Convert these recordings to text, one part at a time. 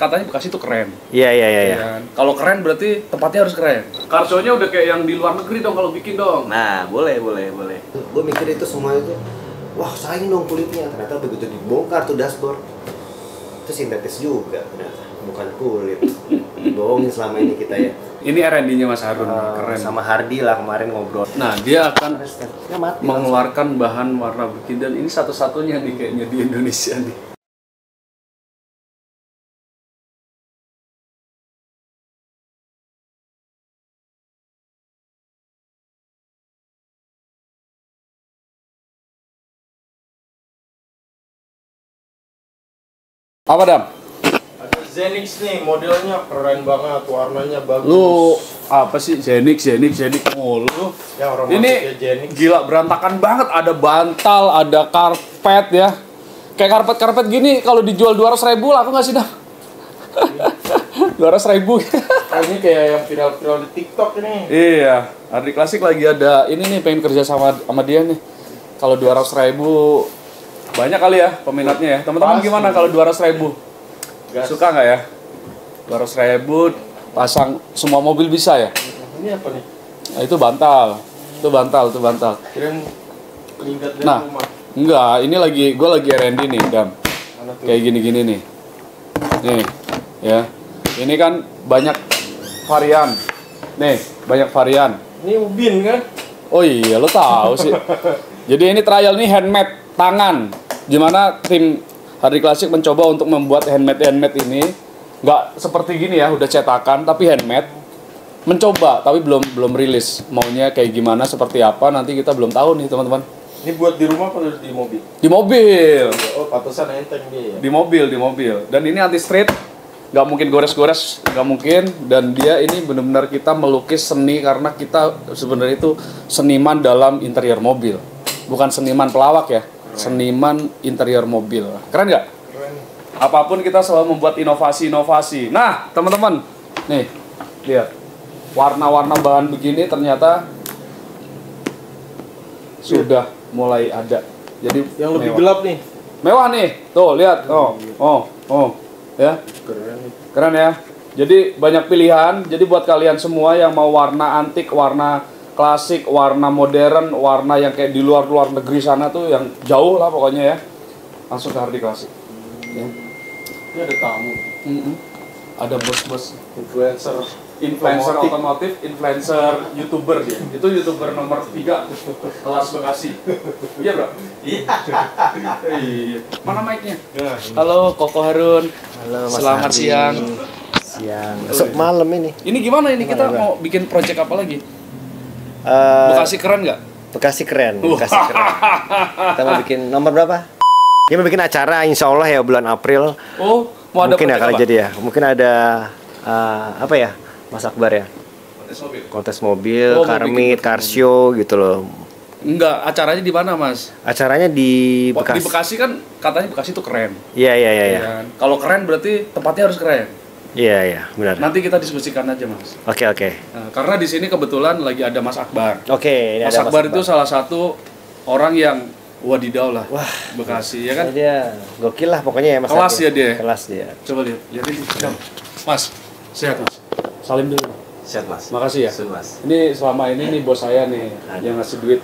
katanya Bekasi itu keren. Iya. Kan? Kalau keren berarti tempatnya harus keren. Car show-nya udah kayak yang di luar negeri dong kalau bikin dong. Nah, boleh. Gue mikir itu semua itu, wah saing dong kulitnya. Ternyata begitu dibongkar tuh dashboard, itu sintetis juga ternyata, bukan kulit. Bohongin selama ini kita ya. Ini R&D-nya Mas Harun, keren. Sama Hardi lah kemarin ngobrol. Nah, dia akan Ya, mati mengeluarkan bahan warna bikin, dan ini satu-satunya nih kayaknya di Indonesia nih. Apa Dam? Ada Zenix nih, modelnya keren banget, warnanya bagus. Lu apa sih Zenix mulu? Ya, orang Ini masuknya Zenix. gila berantakan banget, ada bantal, ada karpet ya. Kayak karpet gini kalau dijual 200.000 laku nggak sih Dam? 200.000. Ini kayak yang viral-viral di TikTok ini. Iya, Hardi Klasik lagi ada ini nih, pengen kerja sama dia nih. Kalau 200.000 banyak kali ya peminatnya ya. Teman-teman gimana kalau 200.000? Suka nggak ya? 200.000 pasang semua mobil bisa ya? Ini apa nih? Nah, itu bantal. Kirain peningkat dari Nah, rumah. enggak, ini gue lagi R&D nih, Dam. Mana tuh? Kayak gini nih. Nih, ya. Ini kan banyak varian. Nih, banyak varian. Ini ubin kan? Oh iya, lo tahu sih. Jadi ini trial nih handmade tangan. Gimana tim Hardi Klasik mencoba untuk membuat handmade ini nggak seperti gini ya, udah cetakan tapi handmade. Mencoba tapi belum rilis. Maunya kayak gimana, seperti apa nanti kita belum tahu nih, teman-teman. Ini buat di rumah atau di mobil? Di mobil. Oh, pantesan enteng dia ya. Di mobil. Dan ini anti street. Nggak mungkin gores-gores, nggak mungkin. Dan dia ini benar-benar kita melukis seni, karena kita sebenarnya itu seniman dalam interior mobil, bukan seniman pelawak ya. Seniman interior mobil. Keren nggak? Keren. Apapun kita selalu membuat inovasi. Nah, teman-teman, nih lihat warna-warna bahan begini ternyata sudah mulai ada. Jadi Yang lebih mewah. gelap nih. Mewah nih, tuh lihat, ya. Keren nih. Keren ya. Jadi banyak pilihan. Jadi buat kalian semua yang mau warna antik, warna klasik, warna modern, warna yang kayak di luar negeri sana tuh, yang jauh lah pokoknya ya, langsung ke Hardi Klasik. Ya. Ini ada tamu. Ada bos-bos Influencer otomotif, influencer, YouTuber dia. Itu YouTuber nomor 3 kelas Bekasi. Iya, Bro? Iya. Mana mic-nya? Halo Koko Harun. Halo, Mas Selamat Hardi. siang. Besok malam ini. Ini gimana ini, kita mau bikin project apa lagi? Bekasi keren nggak? Bekasi keren. Kita mau bikin nomor berapa? Kita mau bikin acara insya Allah ya bulan April. Oh, mau ada Mungkin ya project kalau apa? jadi ya. Mungkin ada apa ya, Mas Akbar ya? Kontes mobil, Oh, mau car bikin meet, kontes car mobil. show gitu loh. Enggak, acaranya di mana, Mas? Acaranya di Di Bekasi. Bekasi kan katanya Bekasi itu keren. Iya. Kan? Kalau keren berarti tempatnya harus keren. Iya, benar. Nanti kita diskusikan aja, Mas. Oke. Nah, karena di sini kebetulan lagi ada Mas Akbar. Oke, ini Mas ada Akbar itu salah satu orang yang wadidaw lah. Wah, Bekasi ya kan? dia gokil lah pokoknya ya Mas. Kelas Akbar. ya dia. Kelas dia. Coba lihat ini. Mas, sehat Mas. Salim dulu. Siap, Mas. Makasih ya. Sun, Mas. Ini selama ini nih bos saya nih yang ngasih duit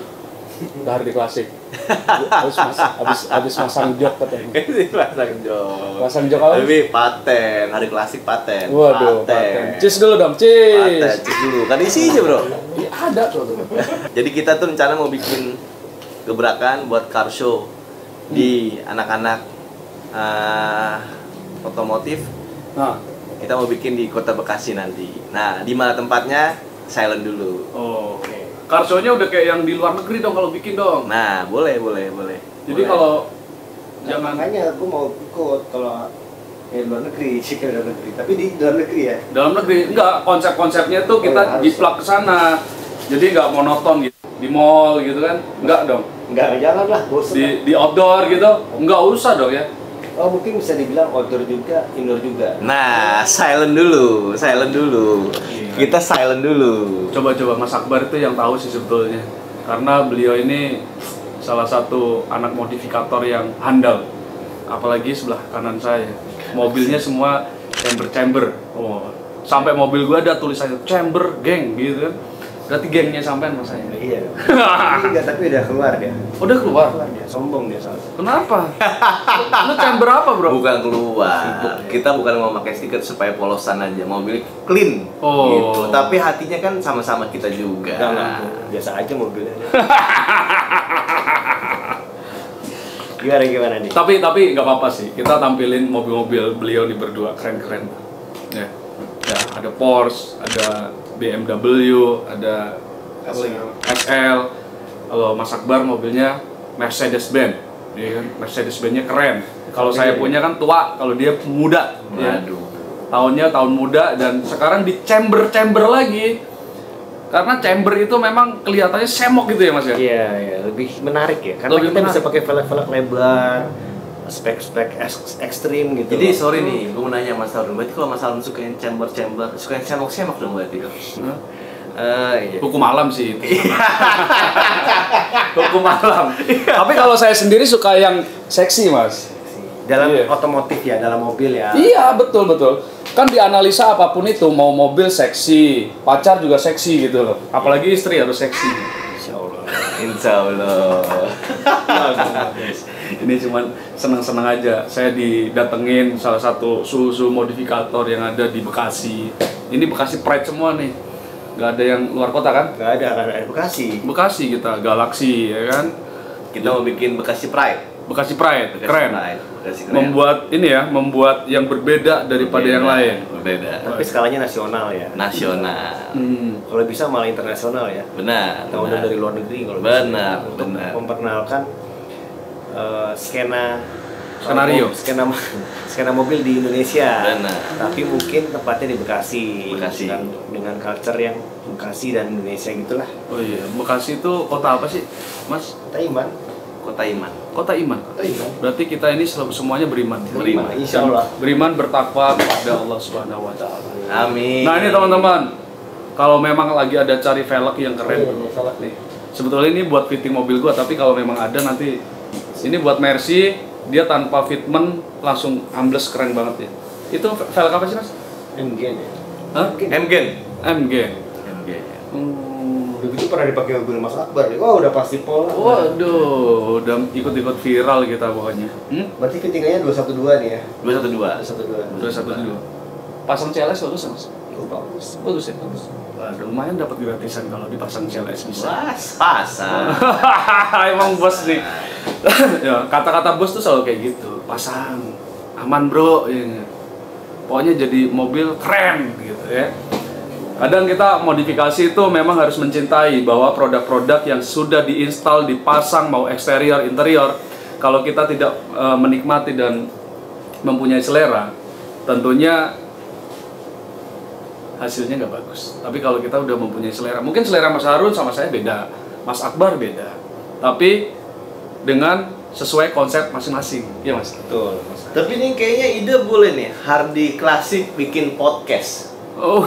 ke Hardi Klasik. Habis masang jok katanya. Ini pasang jok. Pasang jok apa? Tapi paten, Hari Klasik paten. Waduh, paten. Cheers dulu dong, cheers. Paten, cheers dulu. Kan isinya, Bro. Iya, ada tuh. Jadi kita tuh rencana mau bikin gebrakan buat car show di anak-anak otomotif. Nah, Kita mau bikin di Kota Bekasi nanti. Nah, di mana tempatnya? Silent dulu. oh, oke. Car show-nya udah kayak yang di luar negeri dong kalau bikin dong. Nah, boleh. Jadi kalau jangan makanya aku mau ikut kalau luar negeri, sih ke luar negeri. Tapi di dalam negeri ya. dalam negeri enggak, konsep-konsepnya tuh kita jiplak ke sana. Jadi nggak monoton gitu. Di mall gitu kan? Enggak dong. Enggak, jangan lah, bosan. Di outdoor gitu. Enggak usah dong ya. Oh, mungkin bisa dibilang outdoor juga, indoor juga. Nah, silent dulu. Kita silent dulu. Coba Mas Akbar itu yang tahu sih sebetulnya. Karena beliau ini salah satu anak modifikator yang handal. Apalagi sebelah kanan saya. Mobilnya semua chamber. Oh, sampai mobil gua ada tulisannya chamber geng gitu kan. Berarti gengnya sampean mas saya. Iya. Enggak, tapi udah keluar dia. Udah keluar. Dia sombong dia soalnya. Kenapa? Lu chamber apa bro? Bukan keluar. Kita bukan mau pakai stiker supaya polosan aja, mobil clean. Oh. Gitu. Tapi hatinya kan sama-sama kita juga. Enggak, biasa aja mobilnya. Gimana nih? Tapi nggak apa-apa sih. Kita tampilin mobil-mobil beliau nih berdua keren-keren. Ya, ada Porsche, ada BMW, ada SL. Kalau Mas Akbar mobilnya Mercedes-Benz, ya kan? Mercedes-Benz-nya keren. Kalau saya punya kan tua, kalau dia muda. Ya. Waduh. Tahunnya tahun muda dan sekarang di chamber lagi. Karena chamber itu memang kelihatannya semok gitu ya Mas ya. Iya, lebih menarik ya. Karena Lebih kita menarik. bisa pakai velg-velg lebar, spek ekstrim gitu. Jadi sorry nih, gue mau nanya Mas Harun. Berarti kalau Mas Harun suka yang chamber, suka yang semok dong berarti dong? Iya. Hukum alam sih itu. Hukum alam. Tapi kalau saya sendiri suka yang seksi Mas. Dalam Iya. otomotif ya, dalam mobil ya. Iya betul. Kan dianalisa apapun itu, mau mobil seksi, pacar juga seksi gitu loh. Apalagi istri harus seksi. Insyaallah. Insya Allah. Ini cuman senang-senang aja. Saya didatengin salah satu suhu modifikator yang ada di Bekasi. Ini Bekasi Pride semua nih. Nggak ada yang luar kota kan? Nggak ada Bekasi. Bekasi kita, Galaxy ya kan? Kita mau bikin Bekasi Pride. Bekasi Pride, Bekasi keren. Pride. Bekasi keren. Membuat yang berbeda daripada yang lain. Berbeda. Tapi skalanya nasional ya. Nasional. Kalau bisa malah internasional ya. Benar. Atau udah dari luar negeri kalau Benar, bisa. Untuk benar. memperkenalkan Skenario. skena mobil di Indonesia. Benar. Tapi mungkin tempatnya di Bekasi. Bekasi. Dengan culture yang Bekasi dan Indonesia gitulah. Oh iya, Bekasi itu kota apa sih, Mas? Kita iman. Kota Iman. Kota iman. Kota iman. Berarti kita ini semuanya beriman. Beriman. Insya Allah. Beriman bertakwa kepada Allah Subhanahu wa taala. Amin. Nah, ini teman-teman. Kalau memang lagi ada cari velg yang keren, velg nih. Sebetulnya ini buat fitting mobil gua, tapi kalau memang ada nanti ini buat Mercy, dia tanpa fitment langsung ambles keren banget ya. Itu velg apa sih, Mas? MG ya. Hah? Mgen. MG. Mgen. Begitu pernah dipakai mobil Mas Akbar nih. Wah, udah pasti pola. Waduh, udah ikut-ikut viral kita pokoknya. Berarti fittingannya 212 nih ya. 212. 212. Udah satu dulu. Pasang CLS bagus Mas? Bagus. Bagus ya? Bagus. Waduh, lumayan dapat gratisan kalau dipasang CLS bisa. Pasang. Emang bos nih. Ya, kata-kata bos tuh selalu kayak gitu. Pasang. Aman, Bro. Ya. Pokoknya jadi mobil keren gitu ya. Kadang kita modifikasi itu memang harus mencintai bahwa produk-produk yang sudah diinstal, dipasang, mau eksterior, interior, kalau kita tidak menikmati dan mempunyai selera, tentunya hasilnya nggak bagus. Tapi kalau kita udah mempunyai selera, mungkin selera Mas Harun sama saya beda, Mas Akbar beda, tapi dengan sesuai konsep masing-masing, ya Mas? Betul. Tapi ini kayaknya ide boleh nih, Hardi Klasik bikin podcast. Oh,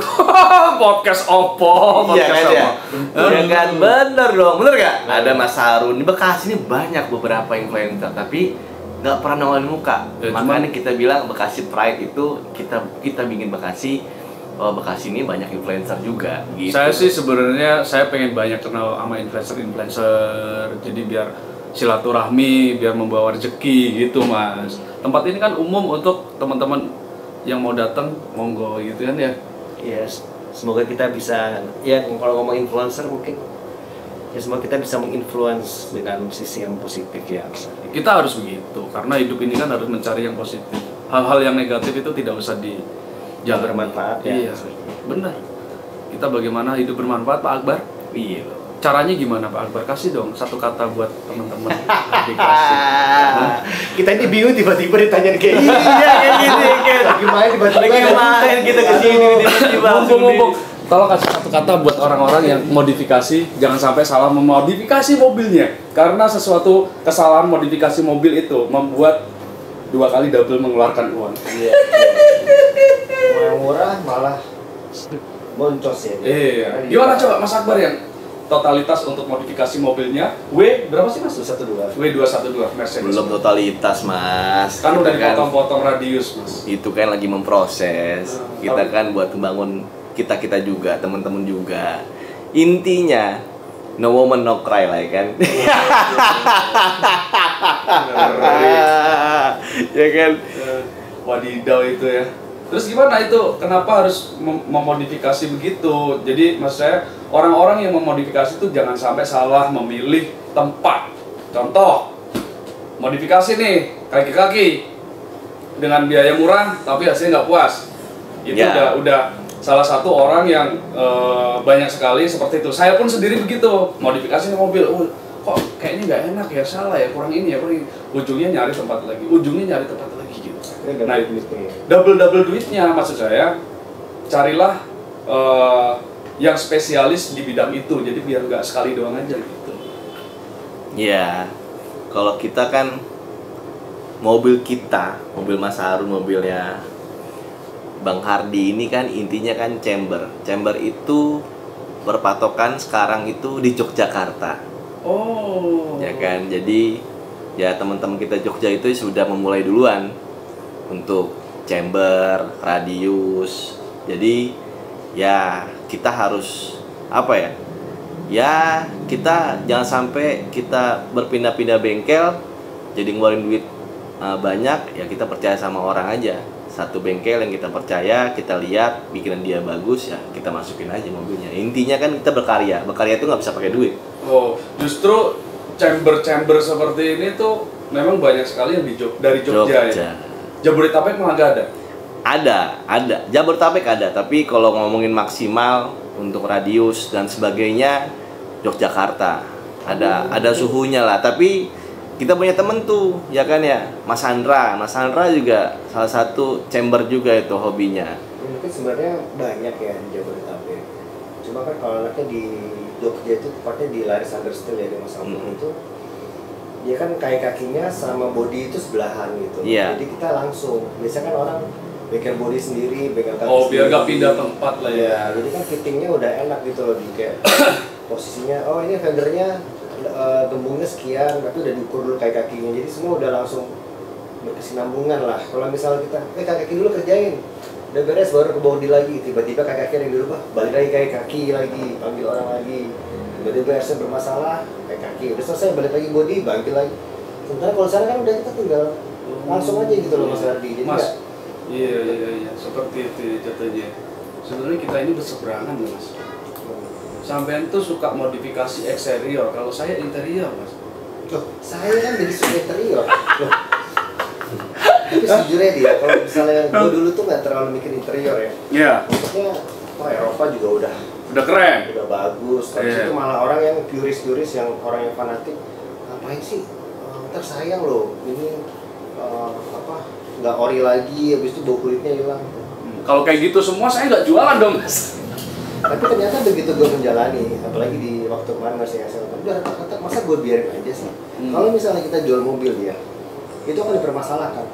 podcast opo? Iya Podcast kan ya? apa? Iya kan, bener dong, bener gak? Ada Mas Harun, di Bekasi ini banyak beberapa influencer, tapi nggak pernah nongol di muka. Ya, Makanya kita bilang Bekasi Pride itu, kita bikin Bekasi, oh Bekasi ini banyak influencer juga gitu. Saya sih sebenarnya saya pengen banyak kenal sama influencer, jadi biar silaturahmi, biar membawa rezeki gitu Mas. Tempat ini kan umum untuk teman-teman yang mau datang, monggo gitu kan ya. Yes. Semoga kita bisa, ya kalau ngomong influencer mungkin ya semoga kita bisa menginfluence dengan sisi yang positif ya. Kita harus begitu, karena hidup ini kan harus mencari yang positif. Hal-hal yang negatif itu tidak usah Yang bermanfaat ya. Iya, benar. Kita bagaimana hidup bermanfaat Pak Akbar? Iya loh. Caranya gimana Pak Akbar? Kasih dong satu kata buat teman-teman. Dikasih. Kita ini bingung tiba-tiba ditanya kayak Iya kayak gini kan. lagi main tiba-tiba Lagi main kita kesini tiba-tiba langsung Mumpung, tolong kasih satu kata buat orang-orang yang modifikasi, jangan sampai salah memodifikasi mobilnya. Karena sesuatu kesalahan modifikasi mobil itu membuat 2 kali double mengeluarkan uang. Iya. Yang murah malah boncos ya. Iya. Gimana coba Mas Akbar yang totalitas untuk modifikasi mobilnya. W berapa sih Mas? 212. W212 Mercedes. Belum totalitas, Mas. Kan Kita udah dipotong-potong radius, Mas. itu kan lagi memproses. Kita kan buat membangun kita juga, teman-teman juga. Intinya no woman no cry lah ya kan. Ya kan. Wadidaw itu ya. Terus gimana itu? Kenapa harus memodifikasi begitu? Jadi maksud saya orang-orang yang memodifikasi itu jangan sampai salah memilih tempat. Contoh, modifikasi nih kaki-kaki dengan biaya murah tapi hasilnya nggak puas. Itu Ya. udah salah satu orang yang banyak sekali seperti itu. Saya pun sendiri begitu. Modifikasi mobil, kok kayaknya nggak enak ya, salah ya, kurang ini ya, kurang ini. Ujungnya nyari tempat lagi, ujungnya nyari tempat lagi gitu. Nah, double duitnya maksud saya, carilah yang spesialis di bidang itu, jadi biar nggak sekali doang aja gitu. Ya, kalau kita kan mobil Mas Harun, mobilnya Bang Hardi ini kan intinya kan chamber. Chamber itu berpatokan sekarang itu di Yogyakarta. Oh. Ya kan, jadi ya teman-teman kita Jogja itu sudah memulai duluan untuk chamber, radius. Jadi ya kita harus apa ya? Ya kita jangan sampai kita berpindah-pindah bengkel jadi ngeluarin duit banyak. Ya kita percaya sama orang aja. Satu bengkel yang kita percaya, kita lihat bikinan dia bagus, ya kita masukin aja mobilnya. Intinya kan kita berkarya itu nggak bisa pakai duit. Oh, justru chamber seperti ini tuh memang banyak sekali yang dari Jogja. Ya. Jabodetabek malah nggak ada. Ada. Jabodetabek ada, tapi kalau ngomongin maksimal untuk radius dan sebagainya Yogyakarta. Ada suhunya lah, tapi kita punya temen tuh, ya kan ya, Mas Andra juga salah satu chamber juga itu hobinya. Mungkin sebenarnya banyak ya di Jabodetabek. Cuma kan kalau anaknya di Jogja itu tepatnya di Laris Understeel ya, di Mas Ampun itu dia kan kakinya sama body itu sebelahan gitu. Iya. Jadi kita langsung, biasanya kan orang bengkel body sendiri, bengkel kaki Oh, biar sendiri. nggak pindah tempat lah ya. Ya, jadi kan fittingnya udah enak gitu loh, di kayak posisinya, oh ini fendernya gembungnya sekian, tapi udah diukur dulu kakinya, jadi semua udah langsung berkesinambungan lah. Kalau misalnya kita, kaki dulu kerjain, udah beres baru ke body lagi, tiba-tiba kaki yang dirubah, balik lagi kaki lagi, panggil orang lagi, tiba-tiba airnya bermasalah, kaki udah selesai, balik lagi body, bangkit lagi. Sementara kalau sana kan udah kita tinggal langsung aja gitu loh Mas Ardi. Jadi Mas, iya, seperti itu jatuhnya. Sebenarnya kita ini berseberangan loh Mas. Sampean tuh suka modifikasi eksterior, kalau saya interior Mas. loh, saya kan jadi suka interior. Loh. Tapi sejujurnya dia, kalau misalnya gue dulu tuh nggak terlalu mikir interior ya. Iya. Maksudnya, Eropa juga Udah keren. udah bagus. Terus itu malah orang yang puris yang orang yang fanatik, ngapain sih? Ntar sayang loh, ini nggak ori lagi, habis itu bau kulitnya hilang. Kalau kayak gitu semua saya nggak jualan dong Mas. Tapi ternyata begitu gue menjalani, apalagi di waktu kemarin masih SMA, udah rata-rata masa gue biarin aja sih. Kalau misalnya kita jual mobil dia, itu akan dipermasalahkan,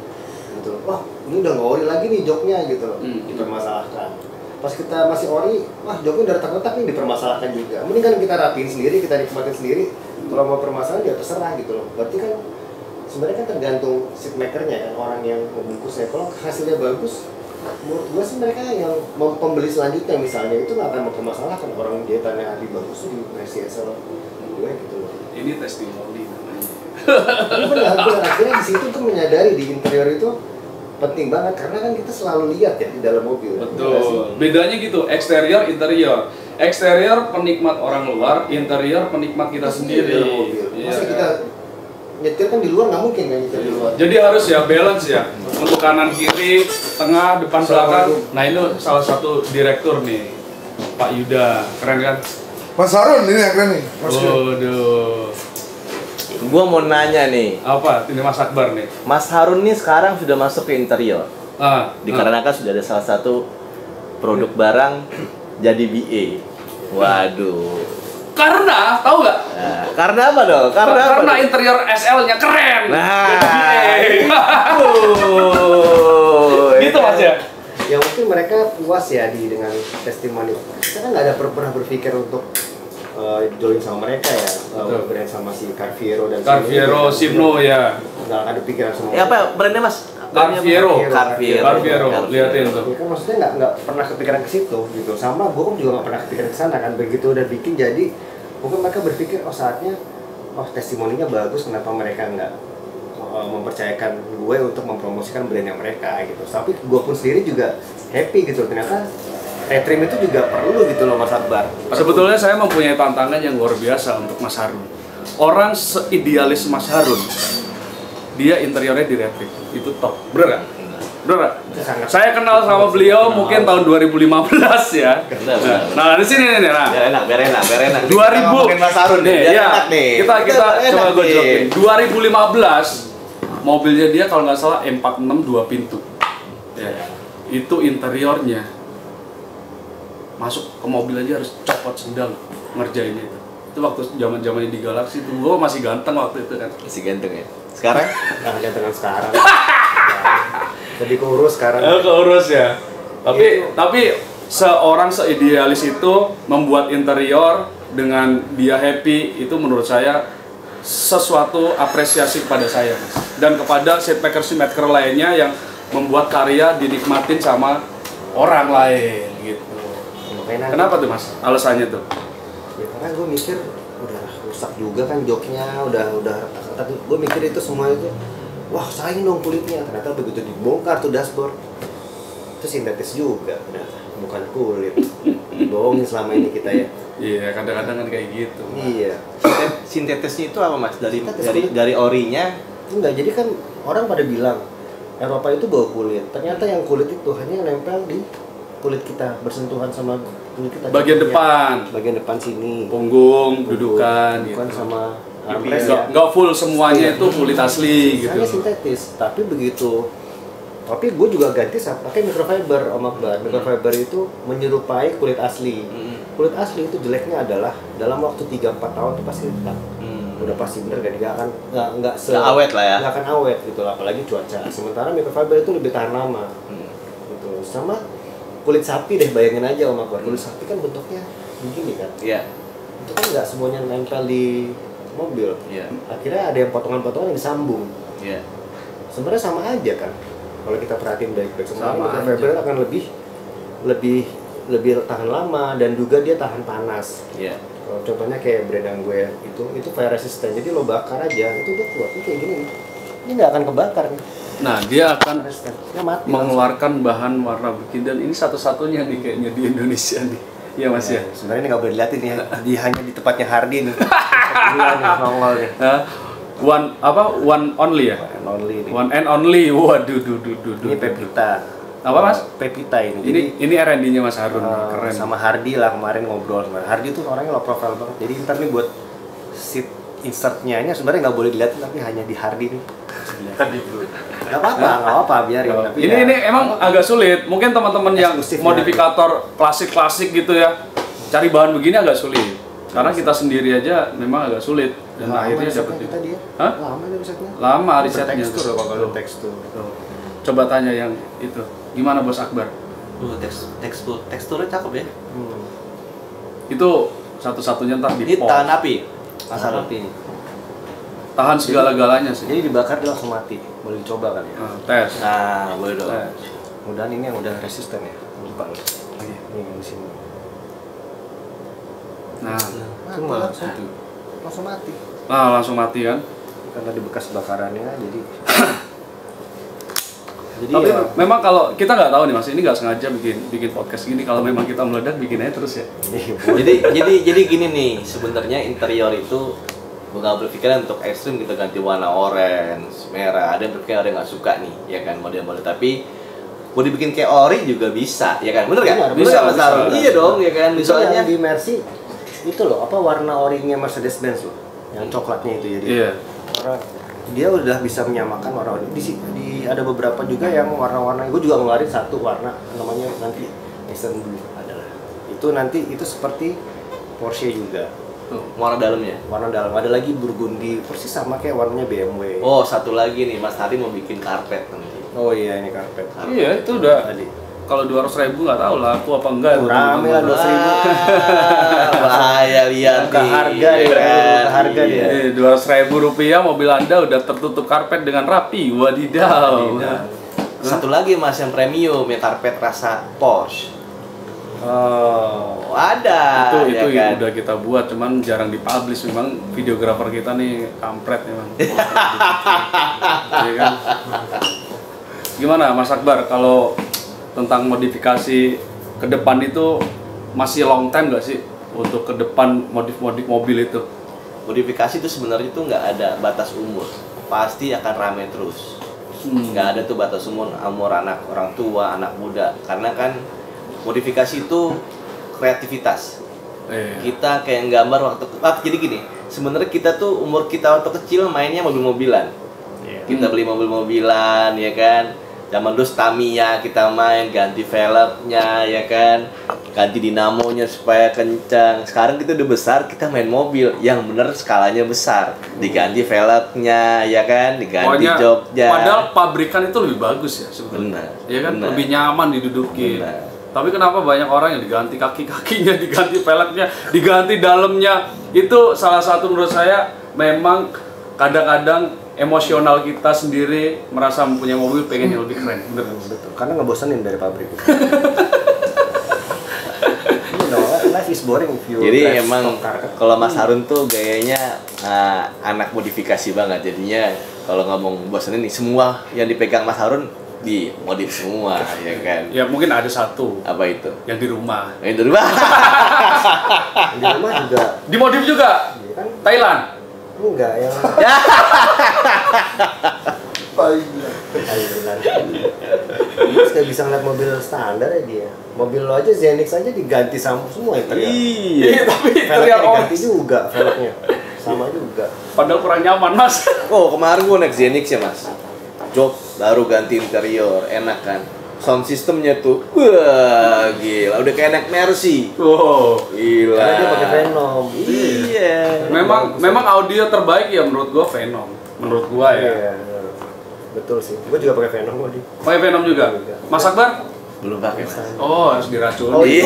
gitu. Wah, ini udah nggak ori lagi nih joknya, gitu loh, dipermasalahkan. Pas kita masih ori, wah joknya udah retak-retak nih, dipermasalahkan juga. Mending kan kita rapiin sendiri, kita nikmatin sendiri. Kalau mau permasalahan dia terserah gitu loh. Berarti kan sebenarnya kan tergantung seat makernya kan, orang yang membungkusnya. Kalau hasilnya bagus, menurut gue sih mereka yang pembeli selanjutnya misalnya itu nggak akan mempermasalahkan orang dia tanya hari bagus tuh di versi SL gue gitu loh. Ini testimoni namanya. Ini benar akhirnya di situ tuh menyadari di interior itu penting banget karena kan kita selalu lihat ya di dalam mobil. Betul. Bedanya gitu, eksterior, interior. Eksterior penikmat orang luar, interior penikmat kita sendiri. Dalam mobil. Masa kita nyetir kan di luar nggak mungkin kan nyetir di luar. Jadi harus ya balance ya, untuk kanan kiri, tengah, depan belakang. Nah ini salah satu direktur nih, Pak Yuda, keren kan? Mas Harun ini yang keren nih. Mas Waduh, Gua mau nanya nih, apa? Ini Mas Akbar nih. Mas Harun nih sekarang sudah masuk ke interior. Dikarenakan sudah ada salah satu produk barang jadi BA. Waduh. Karena, tahu nggak? Nah, karena apa dong? Karena interior SL-nya keren. Nah. Jadi BA. Gitu Mas ya. Ya mungkin mereka puas ya dengan testimoni. Kita kan nggak ada pernah berpikir untuk join sama mereka ya, brand sama si Carfiero dan Carfiero, Simno ya. Nggak ada pikiran semua. apa brandnya mas? Carfiero. Carfiero. Lihatin tuh. Ya kan maksudnya nggak pernah kepikiran ke situ gitu. Sama gue juga nggak pernah kepikiran ke sana kan. Begitu udah bikin jadi mungkin mereka berpikir saatnya testimoninya bagus, kenapa mereka nggak mempercayakan gue untuk mempromosikan brand yang mereka gitu. Tapi gue pun sendiri juga happy gitu, ternyata Retrim itu juga perlu gitu loh Mas Akbar. Sebetulnya saya mempunyai tantangan yang luar biasa untuk Mas Harun. Orang seidealis Mas Harun, dia interiornya di Retrim, itu top, bener nggak? Bener nggak? Saya kenal sama beliau mungkin tahun 2015 ya. Nah di sini nih, nah. Biar enak. 2000 Ngomongin Mas Harun nih, biar ya, enak nih. kita coba Enak gue nih. jelasin. 2015 mobilnya dia kalau nggak salah M46 2 pintu. Ya. Itu interiornya. Masuk ke mobil aja harus copot sendal ngerjainnya itu. Itu waktu zaman-zamannya di Galaxy itu gue masih ganteng waktu itu kan. Masih ganteng ya. Sekarang? Nah, gantengan sekarang. Lebih keurus sekarang. Keurus ya. Tapi seorang seidealis itu membuat interior dengan dia happy itu menurut saya sesuatu apresiasi kepada saya dan kepada seatmaker lainnya yang membuat karya dinikmatin sama orang lain gitu. Kenapa tuh Mas? Alasannya tuh? Ya karena gue mikir udah rusak juga kan joknya, udah retak-retak. Gue mikir itu semua itu, wah sayang dong kulitnya. Ternyata begitu dibongkar tuh dashboard, itu sintetis juga, bukan kulit. Bohongin selama ini kita ya. Iya, kadang-kadang kan kayak gitu. Iya. Sintetisnya itu apa mas? Sintetis Dari orinya? Enggak, jadi kan orang pada bilang Eropa itu bawa kulit. Ternyata yang kulit itu hanya nempel di kulit kita, bersentuhan sama kulit kita. Bagian depan, bagian depan sini. punggung, dudukan gitu. Bukan sama Nggak ya. nggak full semuanya itu kulit asli gitu. Hanya sintetis, tapi gue juga ganti pakai microfiber Om Akbar. Microfiber itu menyerupai kulit asli. Kulit asli itu jeleknya adalah dalam waktu 3-4 tahun itu pasti retak. Udah pasti bener kan, nggak awet lah ya. Nggak akan awet gitu, apalagi cuaca. Sementara microfiber itu lebih tahan lama. Gitu. Sama kulit sapi deh, bayangin aja Om Akbar. Kulit sapi kan bentuknya begini kan. Iya. Itu kan nggak semuanya nempel di mobil. Iya. Akhirnya ada yang potongan-potongan yang disambung. Iya. Sebenarnya sama aja kan. Kalau kita perhatiin baik-baik, Sama sebenarnya fiber akan lebih tahan lama dan juga dia tahan panas. Iya. Kalau contohnya kayak brand yang gue itu fire resistant. Jadi lo bakar aja, itu dia keluarnya kayak gini nih. Ini nggak akan kebakar nih. Nah, dia akan Dia mati. mengeluarkan bahan warna bikin dan ini satu-satunya nih kayaknya di Indonesia nih. Iya Mas ya. Sebenarnya ini nggak boleh dilihatin ya. Hanya di tempatnya Hardy nih. Gila nih, nongol nih. One only ya? Only nih. One and only. Waduh, Ini Pepita. Apa Mas? Pepita ini. Jadi Ini R&D-nya Mas Harun, keren. sama Hardy lah kemarin ngobrol sama Hardy tuh orangnya low profile banget. Jadi ntar nih buat seat insertnya ini sebenarnya nggak boleh dilihatin tapi hanya di Hardy nih. Nggak apa-apa, biarin. Tapi Ini emang agak sulit. Mungkin teman-teman yang Eksklusif modifikator klasik-klasik gitu ya, cari bahan begini agak sulit. Karena kita sendiri aja memang agak sulit dan akhirnya dapat kita dia. Hah? Lama nih risetnya. Lama risetnya. Tekstur kalau tekstur. Tuh. Coba tanya yang itu. Gimana Bos Akbar? Teksturnya cakep ya. Itu satu-satunya ntar Ini di pol. tahan api. Pasar Api. Tahan segala-galanya sih. Jadi dibakar dia langsung mati. Boleh dicoba kali ya. Tes. Nah, boleh dong. Tes. Mudahan ini yang udah resisten ya. Lupa nih. Ini yang di sini. Nah, Mati langsung. Langsung mati. langsung mati kan. Karena di bekas bakarannya jadi Tapi ya, memang kalau kita nggak tahu nih Mas, ini nggak sengaja bikin podcast gini. Kalau memang kita meledak bikin aja terus ya. jadi gini nih, sebenarnya interior itu bukan berpikiran untuk ekstrim kita ganti warna orange, merah. Ada yang berpikir ada yang nggak suka nih, ya kan model-model. Tapi mau dibikin kayak ori juga bisa, ya kan? Bener kan? Bisa, Mas Harun? Iya dong, ya kan? misalnya Misalnya di Mercy itu loh, apa warna orinya Mercedes Benz loh, yang coklatnya itu jadi. Iya. Karena dia udah bisa menyamakan warna ada beberapa juga yang warna-warna. Gue juga ngeluarin satu warna namanya nanti Eastern Blue adalah. Itu nanti itu seperti Porsche juga. Tuh. warna dalamnya. Warna dalam ada lagi burgundi persis sama kayak warnanya BMW. Oh, satu lagi nih, Mas Hari mau bikin karpet nanti. Oh iya, ini karpet. Iya, itu udah Tadi. kalau 200.000 nggak tahu lah aku apa enggak. Rame lah 200.000. Bahaya lihat Angka nih. harga ya, angka harga Iya. dia. 200.000 rupiah mobil Anda udah tertutup karpet dengan rapi. Wadidaw. Satu lagi Mas yang premium, yang karpet rasa Porsche. Oh. Ada. Itu ya kan? udah kita buat, cuman jarang dipublish. Memang videografer kita nih kampret memang. Iya kan? Gimana Mas Akbar kalau tentang modifikasi ke depan itu masih long time nggak sih untuk ke depan modif-modif mobil itu? Modifikasi itu sebenarnya tuh nggak ada batas umur, pasti akan ramai terus. Nggak ada tuh batas umur anak orang tua, anak muda, karena kan modifikasi itu kreativitas. Kita kayak gambar jadi gini, sebenarnya kita tuh umur kita waktu kecil mainnya mobil-mobilan. Kita beli mobil-mobilan, ya kan. Zaman dulu Tamiya kita main, ganti velgnya, ya kan, ganti dinamonya supaya kencang. Sekarang kita udah besar, kita main mobil yang bener skalanya besar, diganti velgnya, ya kan, diganti joknya. Padahal pabrikan itu lebih bagus ya sebenarnya. Benar. Ya kan, benar. lebih nyaman didudukin. Benar. Tapi kenapa banyak orang yang diganti kaki-kakinya, diganti velgnya, diganti dalamnya? Itu salah satu menurut saya memang kadang-kadang emosional kita sendiri merasa mempunyai mobil pengen yang lebih keren, bener kan? Betul, karena ngebosenin dari pabrik. Life is boring if you Jadi drive emang stock car. kalau Mas Harun tuh gayanya anak modifikasi banget. Jadinya kalau ngomong bosan ini semua yang dipegang Mas Harun dimodif semua, ya kan? Ya mungkin ada satu Apa itu? yang di rumah. Yang di rumah. Di rumah juga, Dimodif juga. ya kan? Thailand. Enggak, yang Thailand. Terus kayak bisa ngeliat mobil standar ya dia. Mobil lo aja Zenix aja diganti sama semua interior. Iya. Tapi Velgnya interior diganti juga, velgnya sama juga. padahal kurang nyaman, Mas. Oh, kemarin gua naik Zenix ya, Mas. Jok baru ganti interior, enak kan? Sound systemnya tuh, wah gila, udah kayak naik Mercy. Wow. Gila. Karena dia pakai Venom. Iya. Memang audio terbaik ya menurut gua Venom. Menurut gua ya. Iya, betul sih. Gue juga pakai Venom kok di. Pakai Venom juga. Mas Akbar? Belum pakai, Mas. Oh, harus diracuni. Oh, iya.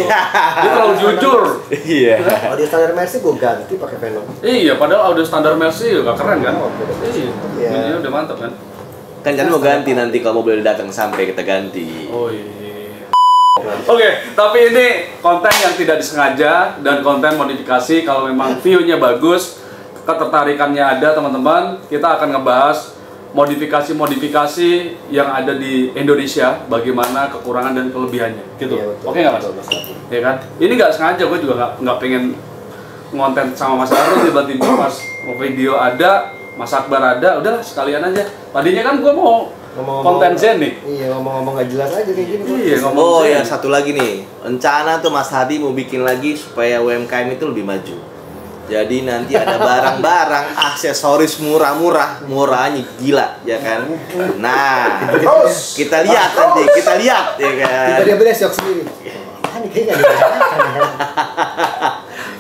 Dia terlalu jujur. Iya. Audio standar Mercy gue ganti pakai Venom. Iya, padahal audio standar Mercy juga keren kan? Oh, beda. Iya. Iya. Bunyinya udah mantap kan? Kan mau ganti nanti kalau mobil datang sampai kita ganti. Oh iya. Oke, tapi ini konten yang tidak disengaja dan konten modifikasi. Kalau memang view-nya bagus, ketertarikannya ada teman-teman, kita akan ngebahas modifikasi-modifikasi yang ada di Indonesia, bagaimana kekurangan dan kelebihannya, gitu. Iya, betul. Oke nggak Mas? Betul, Mas. Ya kan? Ini nggak sengaja, gue juga nggak pengen ngonten sama Mas Arun, tiba-tiba pas video ada, Mas Akbar ada, udahlah sekalian aja. Tadinya kan gue mau konten Zenix. Iya, ngomong-ngomong gak jelas aja kayak gini. Iya, ngomong Oh ya, Zenix. satu lagi nih. Rencana tuh Mas Hadi mau bikin lagi supaya UMKM itu lebih maju. Jadi nanti ada barang-barang aksesoris murahnya gila, ya kan? Nah, kita lihat nanti, ya kan? Tiba-tiba dia syok sendiri. Ah, ini kayaknya gak ada.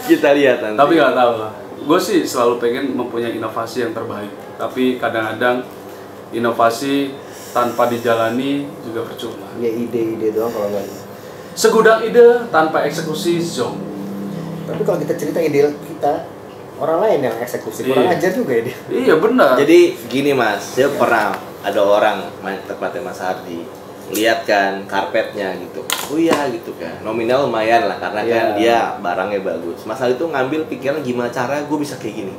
Kita lihat nanti. Tapi nggak tahu lah. Gue sih selalu pengen mempunyai inovasi yang terbaik. Tapi kadang-kadang inovasi tanpa dijalani juga percuma. Ya ide-ide doang kalau nggak. Segudang ide tanpa eksekusi zonk. Tapi kalau kita cerita ide kita, orang lain yang eksekusi, kurang Iya. ajar juga ya dia. Iya benar. Jadi gini Mas, saya pernah ada orang main tempatnya Mas Hardi, lihat kan karpetnya gitu. Oh iya gitu kan. Nominal lumayan lah karena kan Iya. dia barangnya bagus. Mas Hardi tuh ngambil pikiran gimana cara gue bisa kayak gini.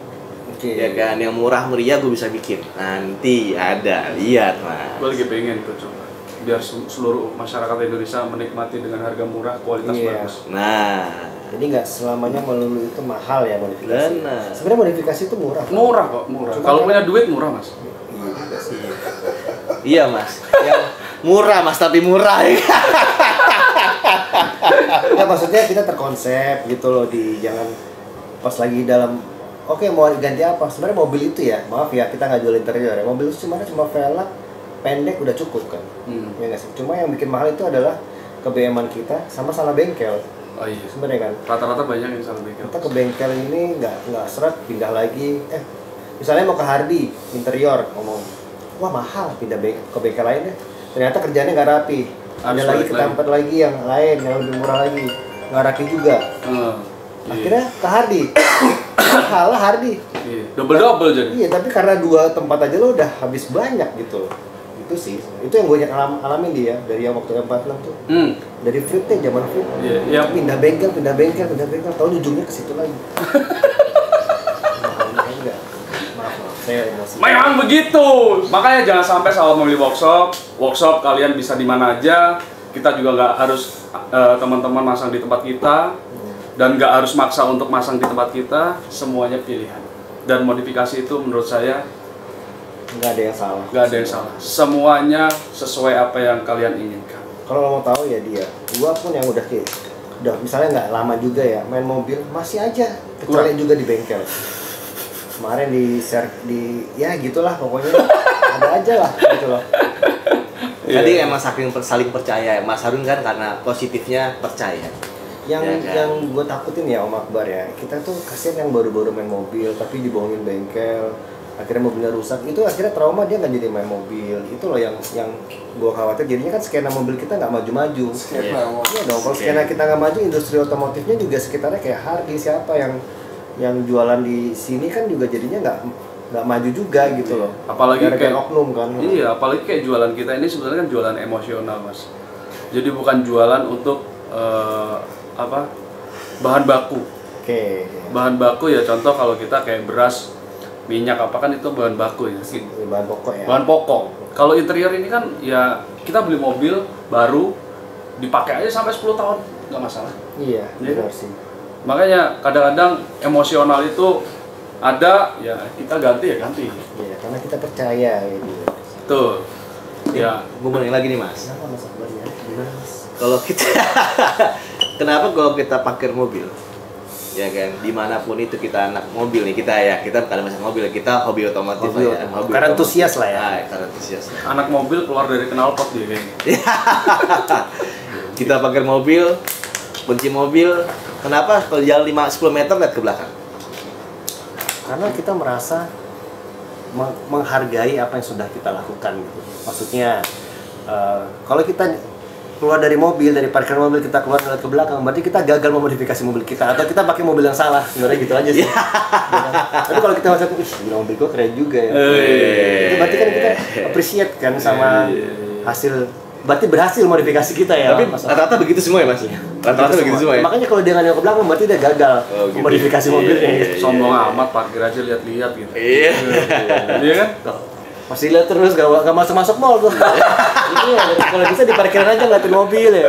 Oke. Ya kan, yang murah meriah gue bisa bikin. Nanti ada, lihat Mas. Gue lagi pengen tuh coba. Biar seluruh masyarakat Indonesia menikmati dengan harga murah, kualitas Iya. bagus. Nah, Jadi nggak selamanya melulu itu mahal ya modifikasi. Benar. Sebenarnya modifikasi itu murah. Murah kok, murah. Cuma Kalau kan- punya duit murah, Mas. Iya juga sih. iya Mas. Yang murah Mas, tapi murah ya. Ya maksudnya kita terkonsep gitu loh, di jangan pas lagi dalam oke mau ganti apa, sebenarnya mobil itu ya, maaf ya kita nggak jual interior ya, mobil itu cuma velg pendek udah cukup kan. Ya nggak sih, cuma yang bikin mahal itu adalah kebeeman kita sama salah bengkel Oh iya. sebenarnya kan. Rata-rata banyak yang salah bengkel. Kita ke bengkel ini nggak seret, pindah lagi, misalnya mau ke Hardy interior ngomong wah mahal, pindah ke bengkel lain deh, ternyata kerjanya nggak rapi, Ada lagi ke tempat lagi yang lain yang lebih murah lagi, nggak rapi juga. Akhirnya ke Hardy. Kalah Hardy. Iya. Double jadi. Iya, tapi karena 2 tempat aja lo udah habis banyak gitu. Itu sih, itu yang gue alamin dia dari yang waktu M46 tuh. Dari Flip teh, zaman Flip. Iya. Pindah bengkel, tahu ujungnya ke situ lagi. Maaf, saya emosi. Memang begitu. Makanya jangan sampai salah memilih workshop kalian bisa di mana aja. Kita juga nggak harus teman-teman masang di tempat kita. Dan nggak harus maksa untuk masang di tempat kita, semuanya pilihan. Dan modifikasi itu menurut saya nggak ada yang salah. nggak ada yang salah. Semuanya sesuai apa yang kalian inginkan. Kalau lo mau tahu ya dia, gua pun yang udah misalnya nggak lama juga ya main mobil masih aja kecuali juga di bengkel. Kemarin di ya gitulah pokoknya ada aja lah gitu loh. Tadi emang saling percaya Mas Harun kan karena positifnya percaya. Yang gue takutin ya Om Akbar ya, kita tuh kasihan yang baru-baru main mobil tapi dibohongin bengkel, akhirnya mobilnya rusak, itu akhirnya trauma, dia nggak jadi main mobil. Itu loh yang gue khawatir, jadinya kan skena mobil kita nggak maju-maju. Iya dong, kalau skena kita nggak maju, industri otomotifnya juga sekitarnya kayak Hardy, siapa yang jualan di sini kan juga jadinya nggak maju juga gitu loh. Apalagi kayak oknum kan. Iya, apalagi kayak jualan kita ini sebenarnya kan jualan emosional, Mas. Jadi bukan jualan untuk bahan baku. Oke. Bahan baku ya contoh kalau kita kayak beras, minyak apa kan itu bahan baku ya. Bahan pokok ya. Bahan pokok. Kalau interior ini kan ya kita beli mobil baru dipakai aja sampai 10 tahun nggak masalah. Iya, benar sih. Makanya kadang-kadang emosional itu ada ya kita ganti. Iya, karena kita percaya gitu. Tuh. Ya, gue mau nanya lagi nih Mas. Kenapa Mas Akbar ya? Kalau kita kenapa kalau kita parkir mobil ya kan dimanapun itu kita anak mobil nih kita bukan masalah mobil, kita hobi otomotif ya, karena antusias lah ya. Karena antusias. anak mobil keluar dari knalpot dia kayaknya. Kita parkir mobil, kunci mobil, kenapa kalau jalan 5-10 meter lihat ke belakang? Karena kita merasa menghargai apa yang sudah kita lakukan gitu. Maksudnya kalau kita keluar dari mobil, dari parkir mobil, kita keluar ke belakang, berarti kita gagal memodifikasi mobil kita atau kita pakai mobil yang salah. Sebenarnya gitu aja sih. Tapi kalau kita merasa, mobil gua keren juga ya. Itu berarti kan kita appreciate kan sama hasil, berarti berhasil modifikasi kita ya. Tapi rata-rata begitu semua ya Mas? Rata-rata begitu semua ya? Makanya kalau dia nggak nengok ke belakang, berarti dia gagal memodifikasi mobilnya. Sombong amat, parkir aja lihat-lihat gitu. Iya. Iya kan? Masih lihat terus, gak masuk mall tuh. Iya, kalau bisa diparkirin aja ngeliatin mobil ya.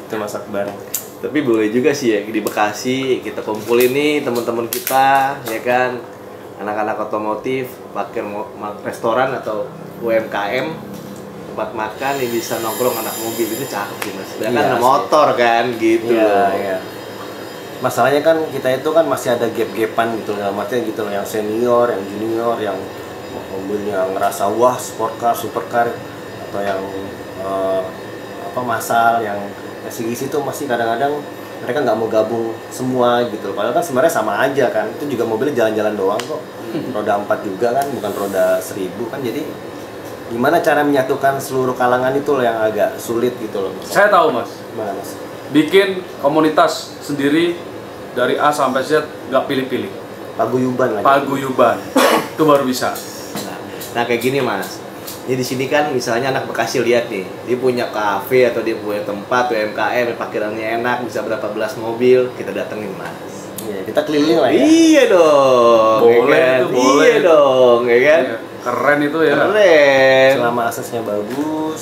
Itu Mas Akbar. Tapi boleh juga sih ya di Bekasi kita kumpulin nih teman-teman kita ya kan, anak-anak otomotif, parkir restoran atau UMKM, tempat makan yang bisa nongkrong anak mobil, itu cakep sih Mas. Dan kan motor kan gitu. Iya. Masalahnya kan kita itu kan masih ada gap-gapan gitu, maksudnya gitu loh, yang senior, yang junior, yang mobilnya ngerasa wah sportcar, supercar, atau yang massal, yang SUV itu masih kadang-kadang mereka nggak mau gabung semua gitu. Padahal kan sebenarnya sama aja kan, itu juga mobilnya jalan-jalan doang kok, roda 4 juga kan, bukan roda 1000 kan. Jadi gimana cara menyatukan seluruh kalangan itu loh yang agak sulit gitu loh. Saya tahu Mas. Gimana Mas? Bikin komunitas sendiri dari A sampai Z, nggak pilih-pilih. Paguyuban lagi. Paguyuban. Itu baru bisa. Nah kayak gini Mas, ini di sini kan misalnya anak Bekasi lihat nih, dia punya kafe atau dia punya tempat UMKM, parkirannya enak, bisa berapa belas mobil, kita datengin Mas. Iya, kita keliling lah ya. Iya dong. Boleh ya kan? itu, boleh. Iya dong, ya kan? Iya, keren itu ya. Keren. Selama aksesnya bagus,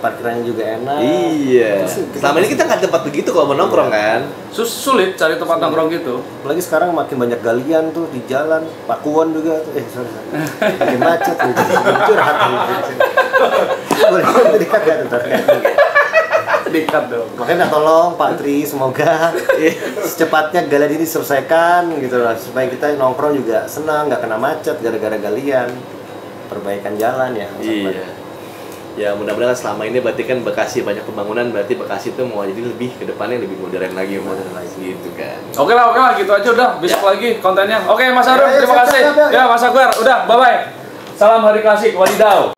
parkirannya juga enak. Iya. Selama ini kita nggak tempat begitu kalau mau nongkrong kan. Sulit cari tempat nongkrong gitu. Apalagi sekarang makin banyak galian tuh di jalan, Pakuwon juga tuh. Sorry. Makin macet nih. Curhat nih. Boleh dekat gak tuh? Dekat dong. Makanya tolong Pak Tri, semoga secepatnya galian ini diselesaikan gitu lah, supaya kita nongkrong juga senang, nggak kena macet gara-gara galian. Perbaikan jalan ya. Iya. Ya mudah-mudahan selama ini berarti kan Bekasi banyak pembangunan, berarti Bekasi itu mau jadi lebih ke depannya lebih modern lagi gitu kan. Oke lah, gitu aja udah. Besok lagi kontennya. Oke Mas Harun, terima kasih. Ya Mas Akbar, udah bye-bye. Salam Hari Klasik, wadidaw.